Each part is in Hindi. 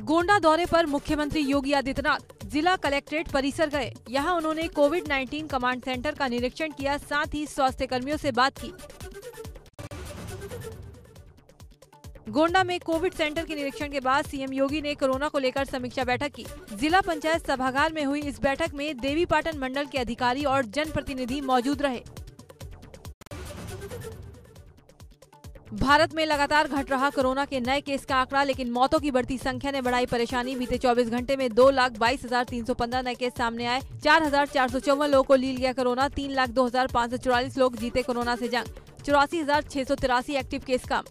गोंडा दौरे पर मुख्यमंत्री योगी आदित्यनाथ जिला कलेक्ट्रेट परिसर गए। यहां उन्होंने कोविड-19 कमांड सेंटर का निरीक्षण किया, साथ ही स्वास्थ्य कर्मियों से बात की। गोंडा में कोविड सेंटर के निरीक्षण के बाद सीएम योगी ने कोरोना को लेकर समीक्षा बैठक की। जिला पंचायत सभागार में हुई इस बैठक में देवीपाटन मंडल के अधिकारी और जनप्रतिनिधि मौजूद रहे। भारत में लगातार घट रहा कोरोना के नए केस का आंकड़ा, लेकिन मौतों की बढ़ती संख्या ने बढ़ाई परेशानी। बीते 24 घंटे में 2,22,315 नए केस सामने आए। 4,454 लोगों को ली गया कोरोना। 3,02,544 लोग जीते कोरोना से जंग। 84,683 एक्टिव केस कम।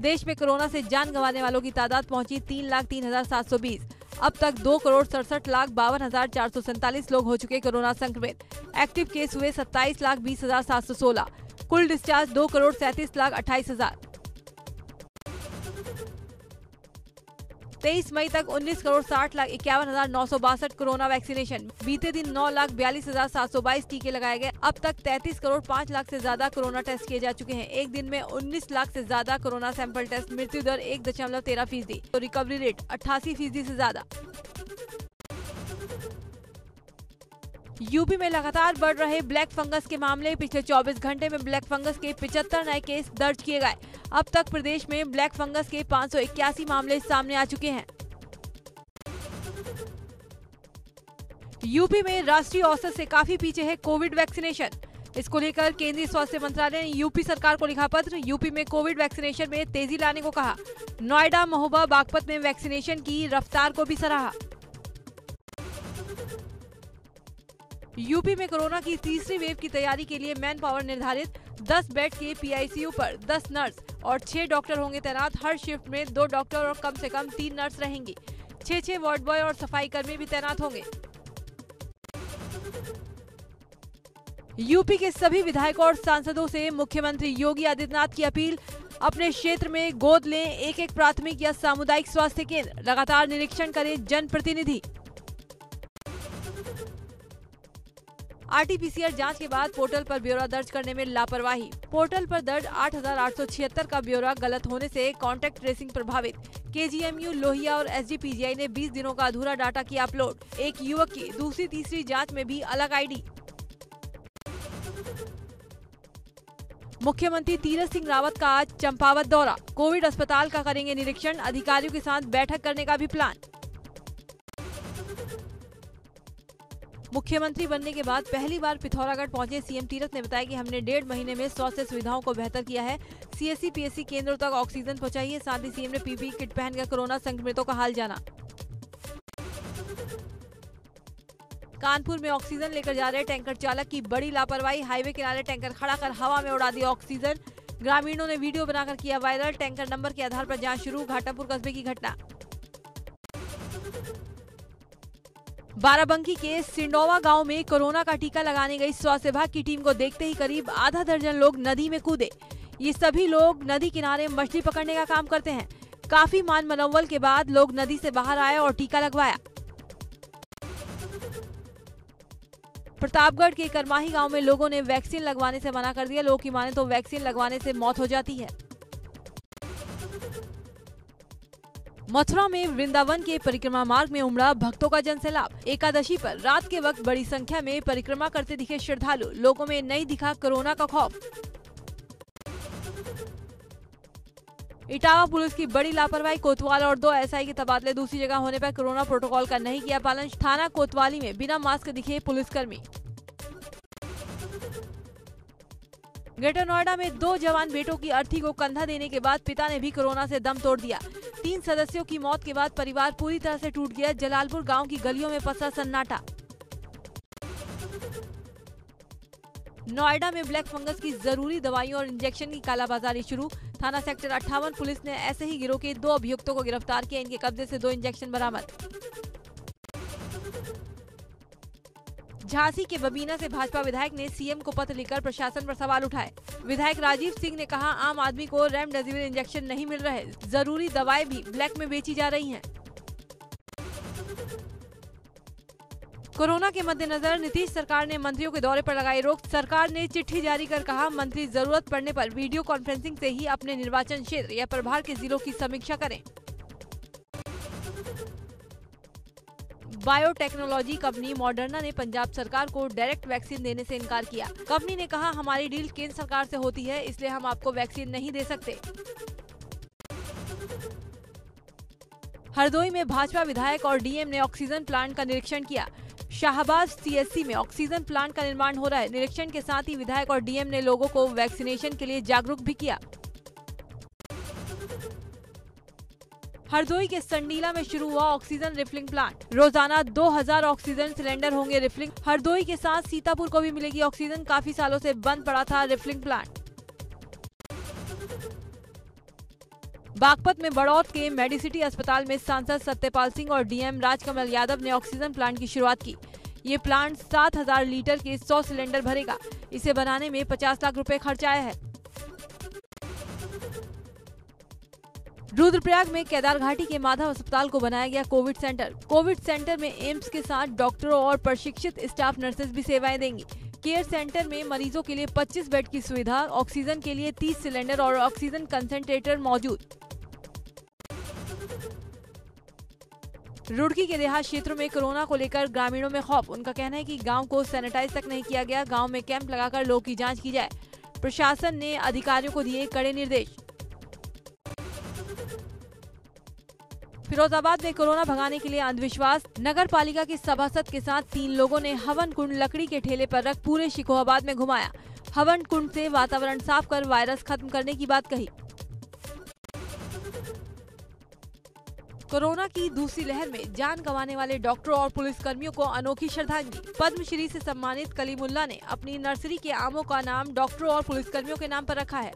देश में कोरोना से जान गंवाने वालों की तादाद पहुंची 3,03,720। अब तक 2,67,52,447 लोग हो चुके कोरोना संक्रमित। एक्टिव केस हुए 27,20,716। कुल डिस्चार्ज 2,37,28,000। 23 मई तक 19,60,51,962 कोरोना वैक्सीनेशन। बीते दिन 9,42,722 टीके लगाए गए। अब तक 33,05,00,000 से ज्यादा कोरोना टेस्ट किए जा चुके हैं। एक दिन में 19 लाख से ज्यादा कोरोना सैंपल टेस्ट। मृत्यु दर 1.13%। तो रिकवरी रेट 88% से ज्यादा। यूपी में लगातार बढ़ रहे ब्लैक फंगस के मामले। पिछले 24 घंटे में ब्लैक फंगस के 75 नए केस दर्ज किए गए। अब तक प्रदेश में ब्लैक फंगस के 581 मामले सामने आ चुके हैं। यूपी में राष्ट्रीय औसत से काफी पीछे है कोविड वैक्सीनेशन। इसको लेकर केंद्रीय स्वास्थ्य मंत्रालय ने यूपी सरकार को लिखा पत्र। यूपी में कोविड वैक्सीनेशन में तेजी लाने को कहा। नोएडा, महोबा, बागपत में वैक्सीनेशन की रफ्तार को भी सराहा। यूपी में कोरोना की तीसरी वेव की तैयारी के लिए मैन पावर निर्धारित। 10 बेड के पीआईसीयू पर 10 नर्स और 6 डॉक्टर होंगे तैनात। हर शिफ्ट में 2 डॉक्टर और कम से कम 3 नर्स रहेंगी। 6 वार्ड बॉय और सफाई कर्मी भी तैनात होंगे। यूपी के सभी विधायकों और सांसदों से मुख्यमंत्री योगी आदित्यनाथ की अपील। अपने क्षेत्र में गोद लें एक प्राथमिक या सामुदायिक स्वास्थ्य केंद्र। लगातार निरीक्षण करें जनप्रतिनिधि। आरटीपीसीआर जांच के बाद पोर्टल पर ब्यौरा दर्ज करने में लापरवाही। पोर्टल पर दर्ज 8,876 का ब्यौरा गलत होने से कांटेक्ट ट्रेसिंग प्रभावित। केजीएमयू, लोहिया और एसजीपीजीआई ने 20 दिनों का अधूरा डाटा किया अपलोड। एक युवक की दूसरी तीसरी जांच में भी अलग आईडी। मुख्यमंत्री तीरथ सिंह रावत का आज चंपावत दौरा। कोविड अस्पताल का करेंगे निरीक्षण। अधिकारियों के साथ बैठक करने का भी प्लान। मुख्यमंत्री बनने के बाद पहली बार पिथौरागढ़ पहुंचे सीएम तीरथ ने बताया कि हमने 1.5 महीने में स्वास्थ्य सुविधाओं को बेहतर किया है। सीएससी पीएससी केंद्रों तक ऑक्सीजन पहुंचाई है। साथ ही सीएम ने पीपीई किट पहनकर कोरोना संक्रमितों का हाल जाना। कानपुर में ऑक्सीजन लेकर जा रहे टैंकर चालक की बड़ी लापरवाही। हाईवे किनारे टैंकर खड़ा कर हवा में उड़ा दिया ऑक्सीजन। ग्रामीणों ने वीडियो बनाकर किया वायरल। टैंकर नंबर के आधार पर जांच शुरू। घाटापुर कस्बे की घटना। बाराबंकी के सिंडोवा गांव में कोरोना का टीका लगाने गई स्वास्थ्य विभाग की टीम को देखते ही करीब आधा दर्जन लोग नदी में कूदे। ये सभी लोग नदी किनारे मछली पकड़ने का काम करते हैं। काफी मान मनोबल के बाद लोग नदी से बाहर आए और टीका लगवाया। प्रतापगढ़ के करमाही गांव में लोगों ने वैक्सीन लगवाने से मना कर दिया। लोगों की माने तो वैक्सीन लगवाने से मौत हो जाती है। मथुरा में वृंदावन के परिक्रमा मार्ग में उमड़ा भक्तों का जनसैलाब। एकादशी पर रात के वक्त बड़ी संख्या में परिक्रमा करते दिखे श्रद्धालु। लोगों में नहीं दिखा कोरोना का खौफ। इटावा पुलिस की बड़ी लापरवाही। कोतवाल और 2 एसआई के तबादले दूसरी जगह होने पर कोरोना प्रोटोकॉल का नहीं किया पालन। थाना कोतवाली में बिना मास्क दिखे पुलिसकर्मी। ग्रेटर नोएडा में 2 जवान बेटों की अर्थी को कंधा देने के बाद पिता ने भी कोरोना से दम तोड़ दिया। 3 सदस्यों की मौत के बाद परिवार पूरी तरह से टूट गया। जलालपुर गांव की गलियों में पसरा सन्नाटा। नोएडा में ब्लैक फंगस की जरूरी दवाइयों और इंजेक्शन की कालाबाजारी शुरू। थाना सेक्टर 58 पुलिस ने ऐसे ही गिरोह के 2 अभियुक्तों को गिरफ्तार किया। इनके कब्जे से 2 इंजेक्शन बरामद। झांसी के बबीना से भाजपा विधायक ने सीएम को पत्र लिखकर प्रशासन पर सवाल उठाए। विधायक राजीव सिंह ने कहा, आम आदमी को रेमडेसिविर इंजेक्शन नहीं मिल रहे। जरूरी दवाएं भी ब्लैक में बेची जा रही हैं। कोरोना के मद्देनजर नीतीश सरकार ने मंत्रियों के दौरे पर लगाई रोक। सरकार ने चिट्ठी जारी कर कहा, मंत्री जरूरत पड़ने पर वीडियो कॉन्फ्रेंसिंग से ही अपने निर्वाचन क्षेत्र या प्रभार के जिलों की समीक्षा करें। बायोटेक्नोलॉजी कंपनी मॉडर्ना ने पंजाब सरकार को डायरेक्ट वैक्सीन देने से इनकार किया। कंपनी ने कहा, हमारी डील केंद्र सरकार से होती है, इसलिए हम आपको वैक्सीन नहीं दे सकते। हरदोई में भाजपा विधायक और डीएम ने ऑक्सीजन प्लांट का निरीक्षण किया। शाहबाज सीएससी में ऑक्सीजन प्लांट का निर्माण हो रहा है। निरीक्षण के साथ ही विधायक और डीएम ने लोगों को वैक्सीनेशन के लिए जागरूक भी किया। हरदोई के संडीला में शुरू हुआ ऑक्सीजन रिफिलिंग प्लांट। रोजाना 2000 ऑक्सीजन सिलेंडर होंगे रिफिलिंग। हरदोई के साथ सीतापुर को भी मिलेगी ऑक्सीजन। काफी सालों से बंद पड़ा था रिफिलिंग प्लांट। बागपत में बड़ौत के मेडिसिटी अस्पताल में सांसद सत्यपाल सिंह और डीएम राजकमल यादव ने ऑक्सीजन प्लांट की शुरुआत की। ये प्लांट 7000 लीटर के 100 सिलेंडर भरेगा। इसे बनाने में 50 लाख रुपए खर्च आया है। रुद्रप्रयाग में केदार घाटी के माधव अस्पताल को बनाया गया कोविड सेंटर। कोविड सेंटर में एम्स के साथ डॉक्टरों और प्रशिक्षित स्टाफ नर्सेज भी सेवाएं देंगी। केयर सेंटर में मरीजों के लिए 25 बेड की सुविधा, ऑक्सीजन के लिए 30 सिलेंडर और ऑक्सीजन कंसंट्रेटर मौजूद। रुड़की के देहात क्षेत्रों में कोरोना को लेकर ग्रामीणों में खौफ। उनका कहना है कि गांव को सैनिटाइज तक नहीं किया गया। गांव में कैंप लगाकर लोगों की जांच की जाए। प्रशासन ने अधिकारियों को दिए कड़े निर्देश। फिरोजाबाद में कोरोना भगाने के लिए अंधविश्वास। नगर पालिका के सभासद के साथ 3 लोगों ने हवन कुंड लकड़ी के ठेले पर रख पूरे शिकोहाबाद में घुमाया। हवन कुंड से वातावरण साफ कर वायरस खत्म करने की बात कही। कोरोना की दूसरी लहर में जान गंवाने वाले डॉक्टरों और पुलिसकर्मियों को अनोखी श्रद्धांजलि। पद्मश्री से सम्मानित कलीमुल्ला ने अपनी नर्सरी के आमों का नाम डॉक्टरों और पुलिसकर्मियों के नाम पर रखा है।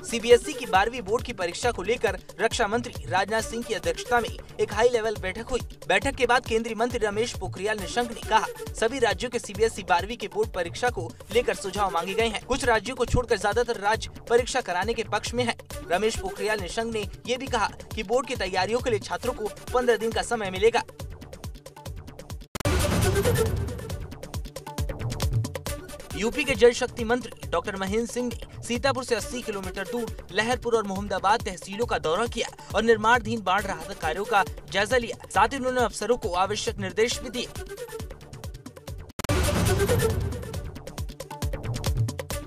सीबीएसई की 12वीं बोर्ड की परीक्षा को लेकर रक्षा मंत्री राजनाथ सिंह की अध्यक्षता में एक हाई लेवल बैठक हुई। बैठक के बाद केंद्रीय मंत्री रमेश पोखरियाल निशंक ने कहा, सभी राज्यों के सीबीएसई 12वीं के बोर्ड परीक्षा को लेकर सुझाव मांगे गए हैं। कुछ राज्यों को छोड़कर ज्यादातर राज्य परीक्षा कराने के पक्ष में हैं। रमेश पोखरियाल निशंक ने ये भी कहा कि बोर्ड की तैयारियों के लिए छात्रों को 15 दिन का समय मिलेगा। यूपी के जल शक्ति मंत्री डॉक्टर महेंद्र सिंह ने सीतापुर से 80 किलोमीटर दूर लहरपुर और मोहम्मदाबाद तहसीलों का दौरा किया और निर्माणाधीन बाढ़ राहत कार्यों का जायजा लिया। साथ ही उन्होंने अफसरों को आवश्यक निर्देश भी दिए।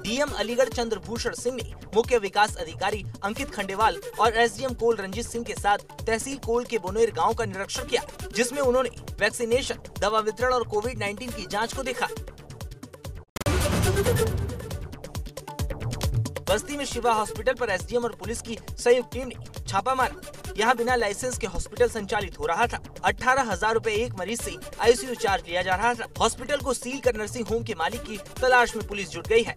डीएम अलीगढ़ चंद्रभूषण सिंह ने मुख्य विकास अधिकारी अंकित खंडेवाल और एसडीएम कोल रंजीत सिंह के साथ तहसील कोल के बोनेर गांव का निरीक्षण किया, जिसमें उन्होंने वैक्सीनेशन, दवा वितरण और कोविड-19 की जांच को देखा। बस्ती में शिवा हॉस्पिटल पर एसडीएम और पुलिस की संयुक्त टीम ने छापा मारा। यहाँ बिना लाइसेंस के हॉस्पिटल संचालित हो रहा था। 18,000 रुपए एक मरीज से आईसीयू चार्ज लिया जा रहा था। हॉस्पिटल को सील कर नर्सिंग होम के मालिक की तलाश में पुलिस जुट गई है।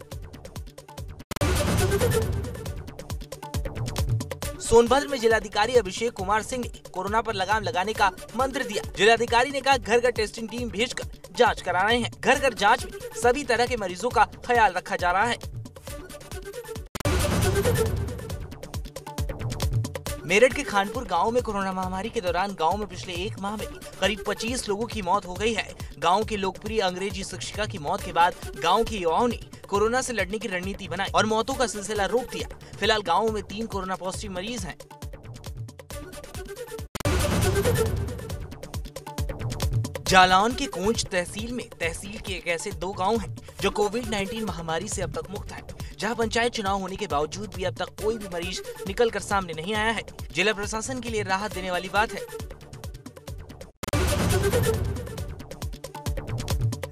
सोनभद्र में जिलाधिकारी अभिषेक कुमार सिंह ने कोरोना पर लगाम लगाने का मंत्र दिया। जिलाधिकारी ने कहा, घर घर टेस्टिंग टीम भेजकर जांच करा रहे हैं। घर घर जांच में सभी तरह के मरीजों का ख्याल रखा जा रहा है। मेरठ के खानपुर गांव में कोरोना महामारी के दौरान गांव में पिछले 1 माह में करीब 25 लोगों की मौत हो गई है। गांव की लोकप्रिय अंग्रेजी शिक्षिका की मौत के बाद गांव के युवाओं ने कोरोना से लड़ने की रणनीति बनाई और मौतों का सिलसिला रोक दिया। फिलहाल गांव में 3 कोरोना पॉजिटिव मरीज हैं। जालौन के कोंच तहसील में तहसील के एक ऐसे 2 गांव हैं जो कोविड-19 महामारी से अब तक मुक्त हैं, जहां पंचायत चुनाव होने के बावजूद भी अब तक कोई भी मरीज निकलकर सामने नहीं आया है। जिला प्रशासन के लिए राहत देने वाली बात है।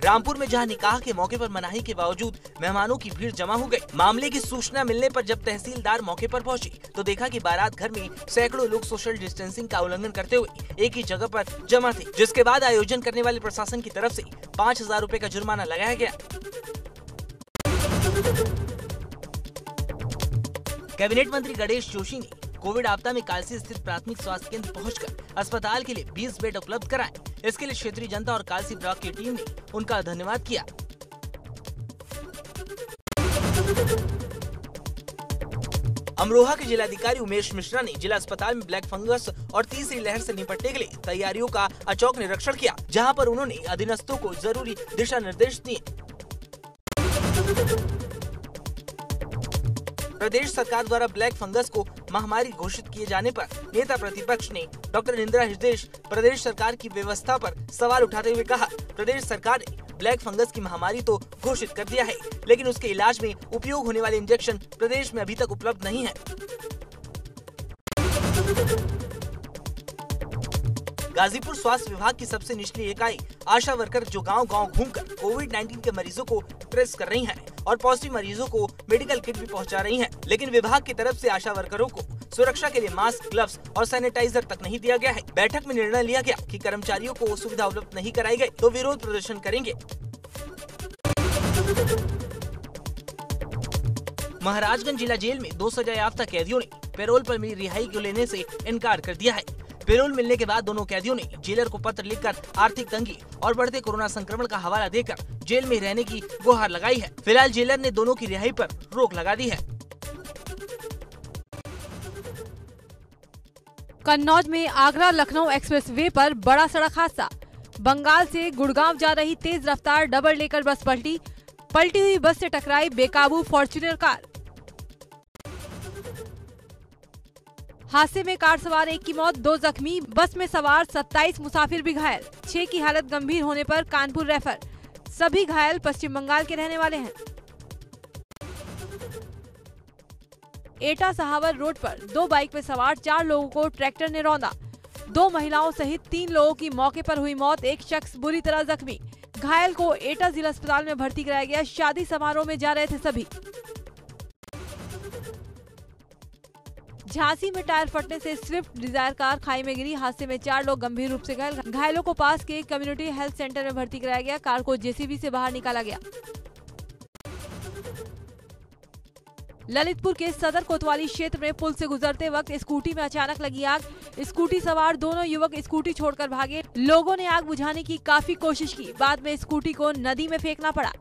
रामपुर में जहां निकाह के मौके पर मनाही के बावजूद मेहमानों की भीड़ जमा हो गई। मामले की सूचना मिलने पर जब तहसीलदार मौके पर पहुंचे तो देखा कि बारात घर में सैकड़ों लोग सोशल डिस्टेंसिंग का उल्लंघन करते हुए एक ही जगह पर जमा थे, जिसके बाद आयोजन करने वाले प्रशासन की तरफ से 5,000 रुपए का जुर्माना लगाया गया। कैबिनेट मंत्री गणेश जोशी ने कोविड आपदा में कालसी स्थित प्राथमिक स्वास्थ्य केंद्र पहुंचकर अस्पताल के लिए 20 बेड उपलब्ध कराए। इसके लिए क्षेत्रीय जनता और कालसी ब्लॉक की टीम ने उनका धन्यवाद किया। अमरोहा के जिलाधिकारी उमेश मिश्रा ने जिला अस्पताल में ब्लैक फंगस और तीसरी लहर से निपटने के लिए तैयारियों का अचौक निरीक्षण किया, जहां पर उन्होंने अधीनस्थों को जरूरी दिशा निर्देश दिए। प्रदेश सरकार द्वारा ब्लैक फंगस को महामारी घोषित किए जाने पर नेता प्रतिपक्ष ने डॉक्टर इंदिरा हृदयेश प्रदेश सरकार की व्यवस्था पर सवाल उठाते हुए कहा, प्रदेश सरकार ने ब्लैक फंगस की महामारी तो घोषित कर दिया है, लेकिन उसके इलाज में उपयोग होने वाले इंजेक्शन प्रदेश में अभी तक उपलब्ध नहीं है। गाजीपुर स्वास्थ्य विभाग की सबसे निचली इकाई आशा वर्कर जो गांव-गांव घूमकर कोविड-19 के मरीजों को ट्रेस कर रही हैं और पॉजिटिव मरीजों को मेडिकल किट भी पहुंचा रही हैं, लेकिन विभाग की तरफ से आशा वर्करों को सुरक्षा के लिए मास्क, ग्लव्स और सैनिटाइजर तक नहीं दिया गया है। बैठक में निर्णय लिया गया कि कर्मचारियों को सुविधा उपलब्ध नहीं कराई गई तो विरोध प्रदर्शन करेंगे। महाराजगंज जिला जेल में 2 सजायाफ्ता कैदियों ने पैरोल पर मिली रिहाई को लेने से इनकार कर दिया है। पैरोल मिलने के बाद दोनों कैदियों ने जेलर को पत्र लिखकर आर्थिक तंगी और बढ़ते कोरोना संक्रमण का हवाला देकर जेल में रहने की गुहार लगाई है। फिलहाल जेलर ने दोनों की रिहाई पर रोक लगा दी है। कन्नौज में आगरा लखनऊ एक्सप्रेसवे पर बड़ा सड़क हादसा। बंगाल से गुड़गांव जा रही तेज रफ्तार डबल डेकर बस पलटी हुई बस से टकराई बेकाबू फॉर्च्यूनर कार। हादसे में कार सवार 1 की मौत, 2 जख्मी। बस में सवार 27 मुसाफिर भी घायल। 6 की हालत गंभीर होने पर कानपुर रेफर। सभी घायल पश्चिम बंगाल के रहने वाले हैं। एटा सहावर रोड पर 2 बाइक में सवार 4 लोगों को ट्रैक्टर ने रौंदा। 2 महिलाओं सहित 3 लोगों की मौके पर हुई मौत, 1 शख्स बुरी तरह जख्मी। घायल को एटा जिला अस्पताल में भर्ती कराया गया। शादी समारोह में जा रहे थे सभी। झांसी में टायर फटने से स्विफ्ट डिजायर कार खाई में गिरी। हादसे में 4 लोग गंभीर रूप से घायल। घायलों को पास के कम्युनिटी हेल्थ सेंटर में भर्ती कराया गया। कार को जेसीबी से बाहर निकाला गया। ललितपुर के सदर कोतवाली क्षेत्र में पुल से गुजरते वक्त स्कूटी में अचानक लगी आग। स्कूटी सवार दोनों युवक स्कूटी छोड़कर भागे। लोगों ने आग बुझाने की काफी कोशिश की, बाद में स्कूटी को नदी में फेंकना पड़ा।